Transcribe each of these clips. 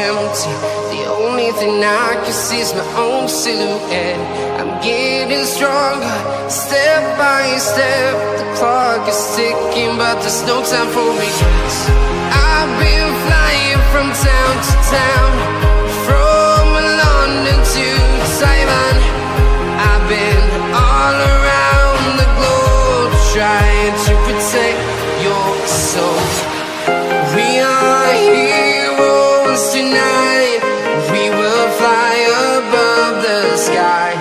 empty. The only thing I can see is my own silhouette. I'm getting stronger, step by step. The clock is ticking, but there's no time for regrets. I've been flying from town to town, from London to Taiwan. I've been all around the globe, trying to protect your soul. We are heroes tonight. We will fly above the sky.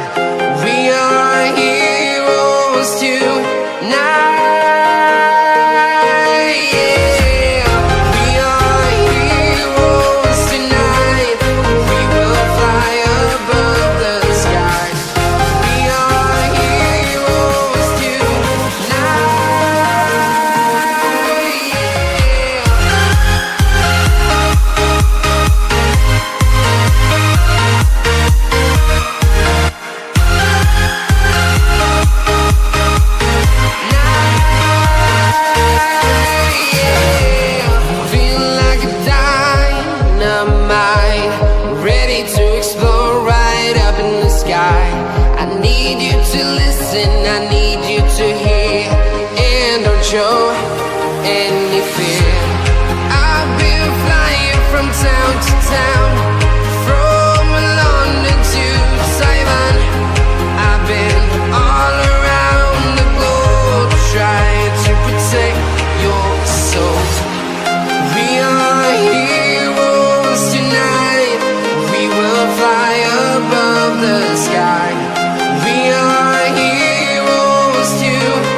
We are heroes tonight. Show any fear. I've been flying from town to town, from London to Taiwan. I've been all around the globe, trying to protect your soul. We are heroes tonight. We will fly above the sky. We are heroes tonight.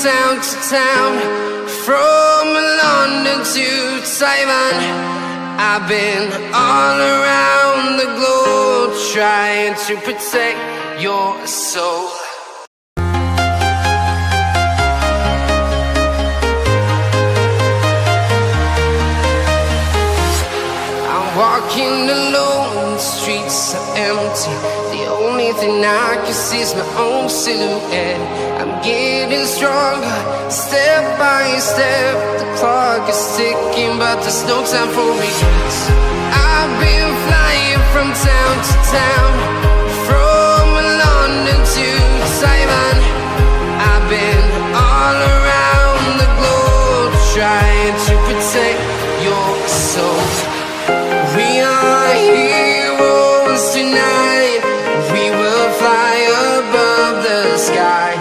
Town to town, from London to Taiwan. I've been all around the globe, trying to protect your soul. I'm walking alone, the streets are empty. The only thing I can see is my own silhouette. I'm getting stronger, step by step. The clock is ticking, but there's no time for regrets. I've been flying from town to town, from London to Taiwan. I've been all around the globe, trying to protect your soul. We are heroes tonight. We will fly above the sky.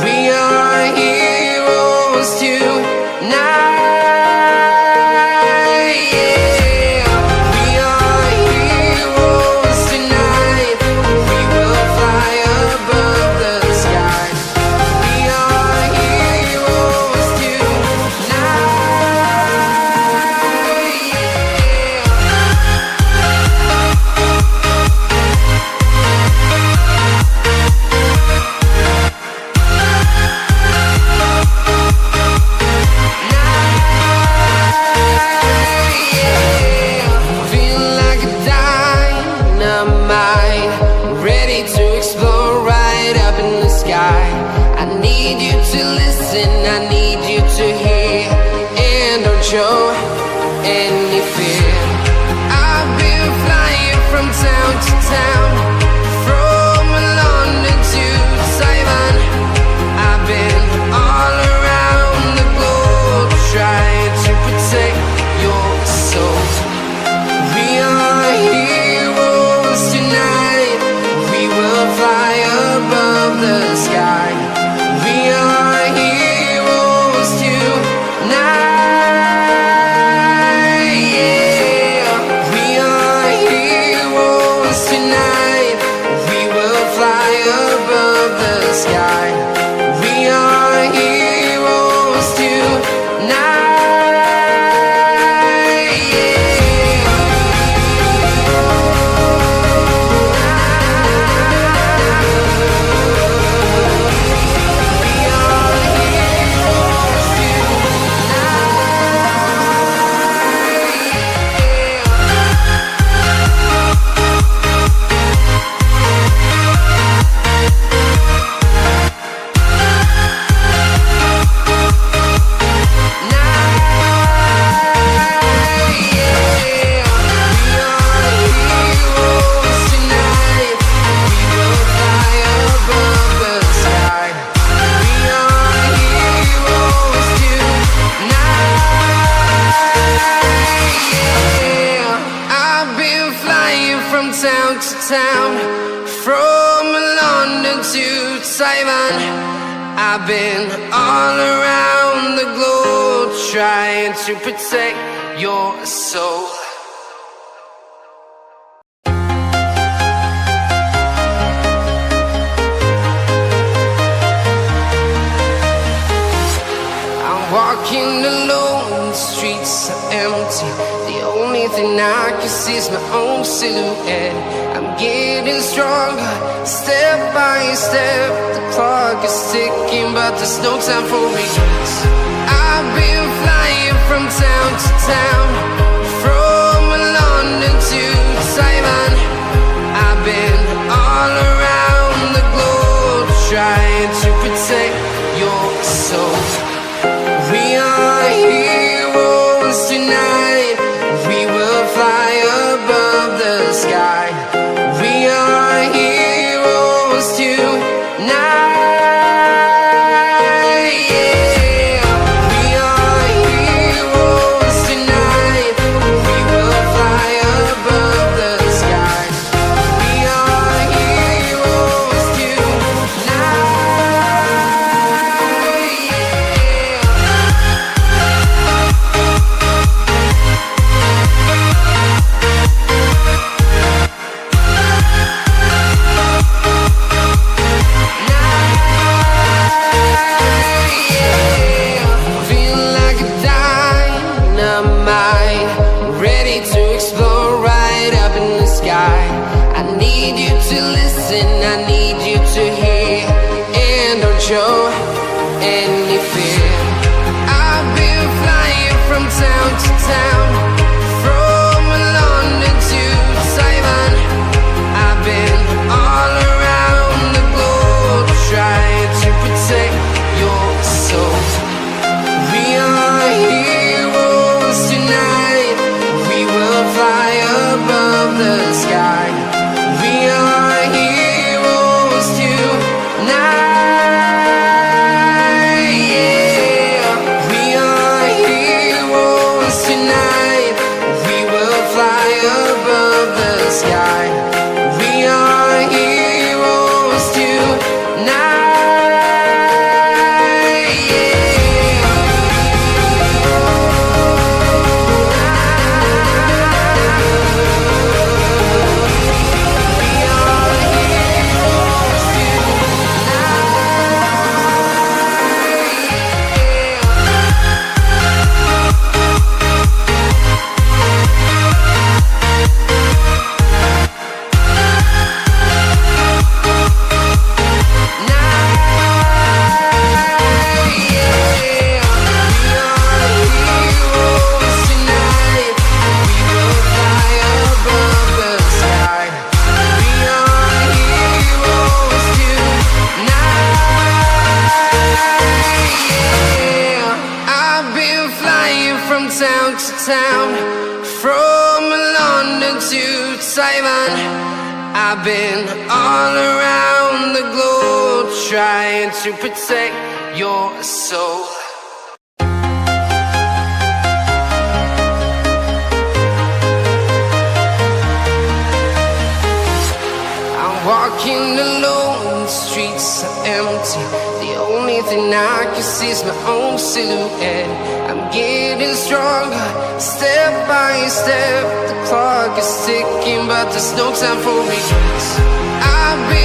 We are heroes tonight. We are heroes tonight. We will fly above the sky. We are heroes tonight. I need you to listen, I need you to hear, and don't show any fear. I've been flying from town to town, from London to Taiwan. I've been all around London to Taiwan. I've been all around the globe trying to protect your soul. Walking alone, the streets are empty. The only thing I can see is my own silhouette. I'm getting stronger, step by step. The clock is ticking, but there's no time for regrets. I've been flying from town to town, from London to Taiwan. I've been all around the globe trying to protect your soul. We are heroes tonight. We will fly above the sky. We are heroes tonight. Yeah. We are heroes tonight. We will fly above the sky. We are heroes tonight. I need you to hear, and don't show any fear. I've been flying from town to town, from London to Taiwan. I've been all around the globe trying to protect your soul. We are heroes tonight. We will fly above the sky. We are heroes tonight. Yeah. We are heroes tonight. We will fly above the sky. We are heroes tonight. Town to town, from London to Taiwan. I've been all around the globe trying to protect your soul. I'm walking alone, the streets are empty. The only thing I can see is my own silhouette. I'm getting stronger, step by step. The clock is ticking, but there's no time for regrets. I've been